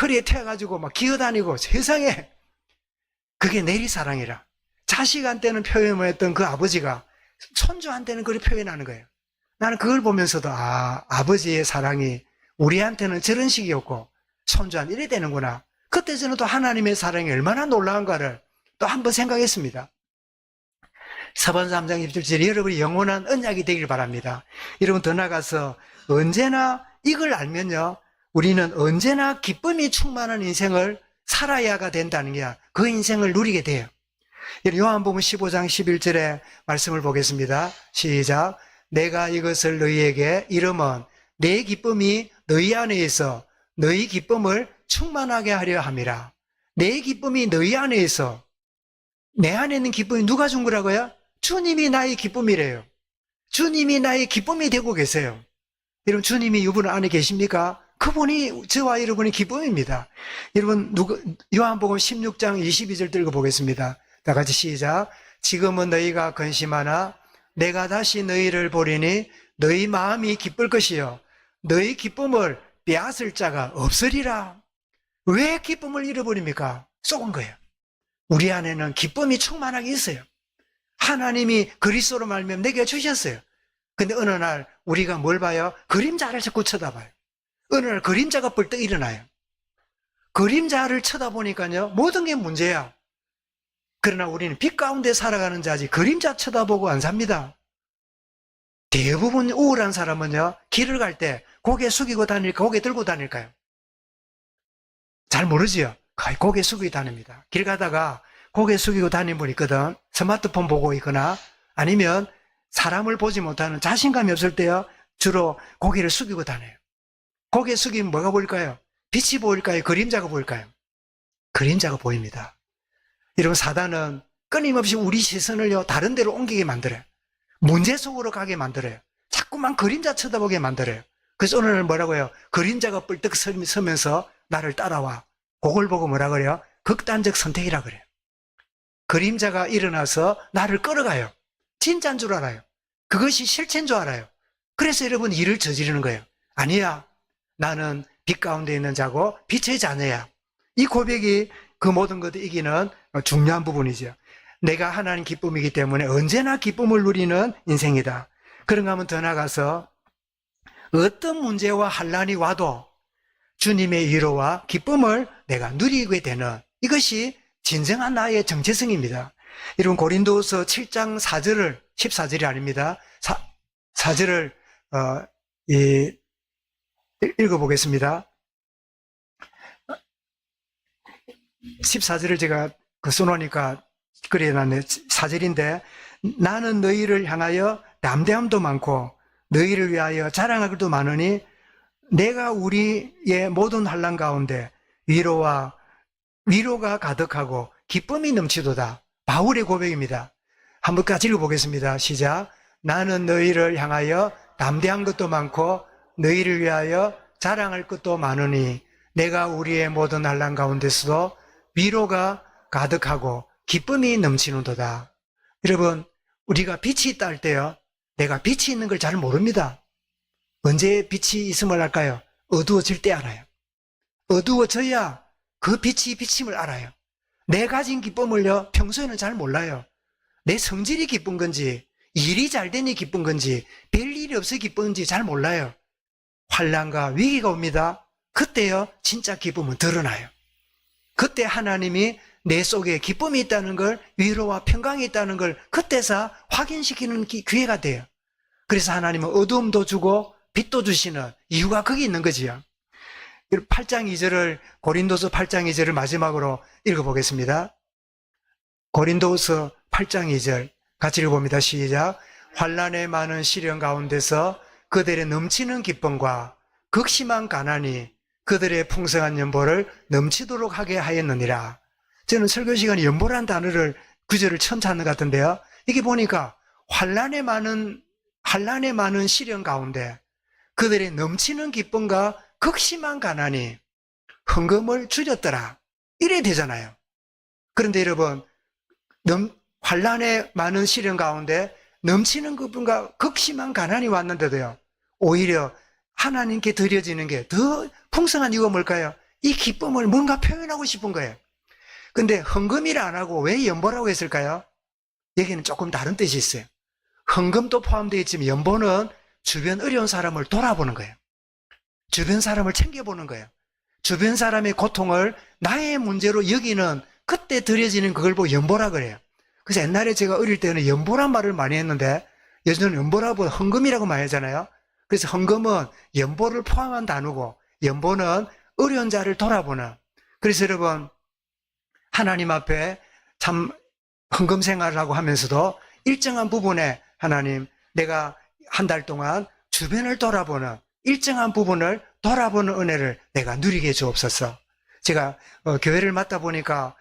허리에 태워가지고 막 기어다니고, 세상에 그게 내리사랑이라. 자식한테는 표현 못했던 그 아버지가 손주한테는 그렇게 표현하는 거예요. 나는 그걸 보면서도 아버지의 사랑이 우리한테는 저런 식이었고 손주한테 이래 되는구나. 그때 저는 또 하나님의 사랑이 얼마나 놀라운가를 또 한 번 생각했습니다. 사번서 3장 27절에 여러분이 영원한 언약이 되길 바랍니다. 여러분, 더 나가서 언제나 이걸 알면요, 우리는 언제나 기쁨이 충만한 인생을 살아야가 된다는 게, 그 인생을 누리게 돼요. 요한복음 15장 11절에 말씀을 보겠습니다. 시작. 내가 이것을 너희에게 이름은 내 기쁨이 너희 안에 있어 너희 기쁨을 충만하게 하려 함이라. 내 기쁨이 너희 안에 있어. 내 안에 있는 기쁨이 누가 준 거라고요? 주님이 나의 기쁨이래요. 주님이 나의 기쁨이 되고 계세요. 여러분, 주님이 이분 안에 계십니까? 그분이 저와 여러분의 기쁨입니다. 여러분, 요한복음 16장 22절 읽어보겠습니다. 다 같이 시작. 지금은 너희가 근심하나 내가 다시 너희를 보리니 너희 마음이 기쁠 것이요 너희 기쁨을 빼앗을 자가 없으리라. 왜 기쁨을 잃어버립니까? 속은 거예요. 우리 안에는 기쁨이 충만하게 있어요. 하나님이 그리스도로 말미암아 내게 주셨어요. 근데 어느 날 우리가 뭘 봐요? 그림자를 자꾸 쳐다봐요. 어느 날 그림자가 벌떡 일어나요. 그림자를 쳐다보니까요, 모든 게 문제야. 그러나 우리는 빛 가운데 살아가는 자지 그림자 쳐다보고 안 삽니다. 대부분 우울한 사람은요, 길을 갈 때 고개 숙이고 다닐까, 고개 들고 다닐까요? 잘 모르지요? 거의 고개 숙이고 다닙니다. 길 가다가 고개 숙이고 다니는 분이 있거든. 스마트폰 보고 있거나 아니면 사람을 보지 못하는 자신감이 없을 때요, 주로 고개를 숙이고 다녀요. 고개 숙이면 뭐가 보일까요? 빛이 보일까요? 그림자가 보일까요? 그림자가 보입니다. 여러분, 사단은 끊임없이 우리 시선을요, 다른 데로 옮기게 만들어요. 문제 속으로 가게 만들어요. 자꾸만 그림자 쳐다보게 만들어요. 그래서 오늘 뭐라고요? 그림자가 뿔떡 서면서 나를 따라와. 그걸 보고 뭐라 그래요? 극단적 선택이라 그래요. 그림자가 일어나서 나를 끌어가요. 진짜인 줄 알아요. 그것이 실체인 줄 알아요. 그래서 여러분 일을 저지르는 거예요. 아니야. 나는 빛 가운데 있는 자고 빛의 자녀야. 이 고백이 그 모든 것을 이기는 중요한 부분이죠. 내가 하나님 기쁨이기 때문에 언제나 기쁨을 누리는 인생이다. 그런가 하면 더 나아가서 어떤 문제와 환난이 와도 주님의 위로와 기쁨을 내가 누리게 되는, 이것이 진정한 나의 정체성입니다. 여러분, 고린도서 7장 4절을 14절이 아닙니다. 4절을 읽어보겠습니다. 14절을 제가 써놓으니까 그래놨네. 4절인데, 나는 너희를 향하여 담대함도 많고 너희를 위하여 자랑할 것도 많으니 내가 우리의 모든 환난 가운데 위로가 가득하고 기쁨이 넘치도다. 바울의 고백입니다. 한번 같이 읽어보겠습니다. 시작. 나는 너희를 향하여 담대한 것도 많고 너희를 위하여 자랑할 것도 많으니 내가 우리의 모든 환난 가운데서도 위로가 가득하고 기쁨이 넘치는도다. 여러분, 우리가 빛이 있다 할 때요, 내가 빛이 있는 걸 잘 모릅니다. 언제 빛이 있음을 알까요? 어두워질 때 알아요. 어두워져야 그 빛이 비침을 알아요. 내 가진 기쁨을요, 평소에는 잘 몰라요. 내 성질이 기쁜 건지, 일이 잘 되니 기쁜 건지, 별일이 없어 기쁜 건지 잘 몰라요. 환난과 위기가 옵니다. 그때요, 진짜 기쁨은 드러나요. 그때 하나님이 내 속에 기쁨이 있다는 걸, 위로와 평강이 있다는 걸 그때서 확인시키는 기회가 돼요. 그래서 하나님은 어두움도 주고 빛도 주시는 이유가 거기 있는 거지요. 8장 2절을, 고린도서 8장 2절을 마지막으로 읽어보겠습니다. 고린도서 8장 2절 같이 읽어봅니다. 시작. 환난의 많은 시련 가운데서 그들의 넘치는 기쁨과 극심한 가난이 그들의 풍성한 연보를 넘치도록 하게 하였느니라. 저는 설교 시간에 연보라는 단어를, 구절을 처음 찾는 것 같은데요. 이게 보니까 환난의 많은 시련 가운데 그들의 넘치는 기쁨과 극심한 가난이 헌금을 줄였더라. 이래 되잖아요. 그런데 여러분, 환난의 많은 시련 가운데 넘치는 기쁨과 극심한 가난이 왔는데도요, 오히려 하나님께 드려지는 게 더 풍성한 이유가 뭘까요? 이 기쁨을 뭔가 표현하고 싶은 거예요. 근데 헌금이라 안 하고 왜 연보라고 했을까요? 여기는 조금 다른 뜻이 있어요. 헌금도 포함되어 있지만 연보는 주변 어려운 사람을 돌아보는 거예요. 주변 사람을 챙겨보는 거예요. 주변 사람의 고통을 나의 문제로 여기는, 그때 드려지는 그걸 보고 연보라 그래요. 그래서 옛날에 제가 어릴 때는 연보란 말을 많이 했는데 요즘은 연보라보다 헌금이라고 많이 하잖아요. 그래서 헌금은 연보를 포함한 단어고 연보는 어려운 자를 돌아보는. 그래서 여러분, 하나님 앞에 참 헌금 생활을 하고 하면서도 일정한 부분에 하나님, 내가 한 달 동안 주변을 돌아보는, 일정한 부분을 돌아보는 은혜를 내가 누리게 해 주옵소서. 제가 교회를 맡다 보니까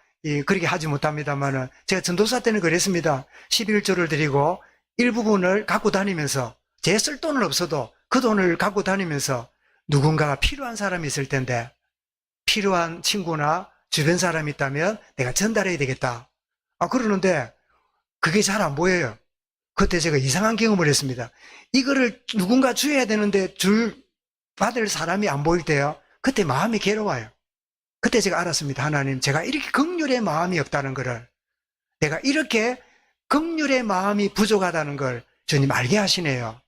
그렇게 하지 못합니다만은, 제가 전도사 때는 그랬습니다. 11조를 드리고 일부분을 갖고 다니면서, 제 쓸 돈은 없어도 그 돈을 갖고 다니면서 누군가가 필요한 사람이 있을 텐데, 필요한 친구나 주변 사람이 있다면 내가 전달해야 되겠다. 그러는데 그게 잘 안 보여요. 그때 제가 이상한 경험을 했습니다. 이거를 누군가 줘야 되는데 받을 사람이 안 보일 때요, 그때 마음이 괴로워요. 그때 제가 알았습니다. 하나님, 제가 이렇게 긍휼의 마음이 없다는 것을, 내가 이렇게 긍휼의 마음이 부족하다는 걸 주님 알게 하시네요.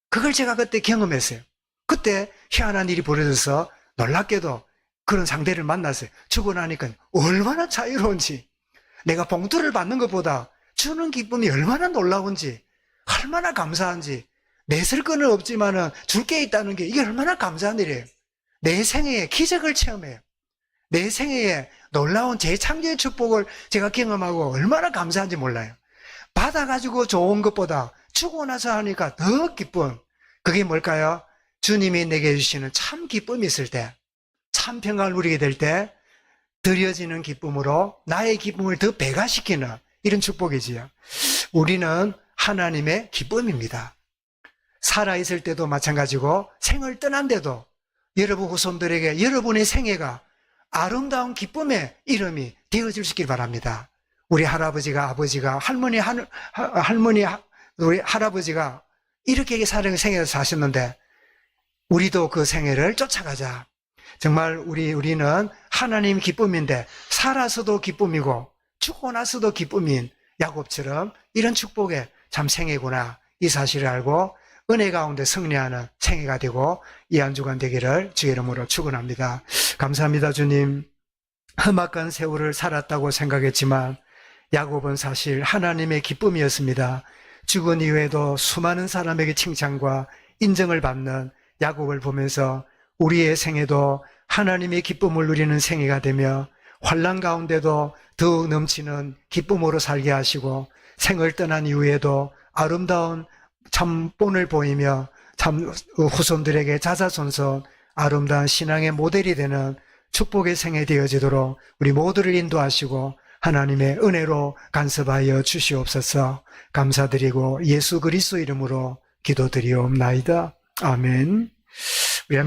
그걸 제가 그때 경험했어요. 그때 희한한 일이 벌어져서 놀랍게도 그런 상대를 만났어요. 주고 나니까 얼마나 자유로운지, 내가 봉투를 받는 것보다 주는 기쁨이 얼마나 놀라운지, 얼마나 감사한지, 내쓸 거는 없지만은 줄 게 있다는 게 이게 얼마나 감사한 일이에요. 내 생애에 기적을 체험해요. 내 생애에 놀라운 재창조의 축복을 제가 경험하고 얼마나 감사한지 몰라요. 받아가지고 좋은 것보다 주고 나서 하니까 더 기쁨. 그게 뭘까요? 주님이 내게 주시는 참 기쁨이 있을 때, 참 평강을 누리게 될 때 드려지는 기쁨으로 나의 기쁨을 더 배가시키는 이런 축복이지요. 우리는 하나님의 기쁨입니다. 살아있을 때도 마찬가지고 생을 떠난데도 여러분 후손들에게 여러분의 생애가 아름다운 기쁨의 이름이 되어질 수 있길 바랍니다. 우리 할아버지가, 아버지가, 할머니, 우리 할아버지가 이렇게 생애를 사셨는데 우리도 그 생애를 쫓아가자. 정말 우리는 하나님 기쁨인데 살아서도 기쁨이고 죽고 나서도 기쁨인 야곱처럼 이런 축복의 참 생애구나. 이 사실을 알고 은혜 가운데 승리하는 생애가 되고 이 한 주간 되기를 주의 이름으로 축원합니다. 감사합니다, 주님. 험악한 세월을 살았다고 생각했지만 야곱은 사실 하나님의 기쁨이었습니다. 죽은 이후에도 수많은 사람에게 칭찬과 인정을 받는 야곱을 보면서 우리의 생애도 하나님의 기쁨을 누리는 생애가 되며 환난 가운데도 더욱 넘치는 기쁨으로 살게 하시고 생을 떠난 이후에도 아름다운 참 본을 보이며 참 후손들에게 자자손손 아름다운 신앙의 모델이 되는 축복의 생애 되어지도록 우리 모두를 인도하시고 하나님의 은혜로 간섭하여 주시옵소서. 감사드리고 예수 그리스도 이름으로 기도드리옵나이다. 아멘. 우리 함께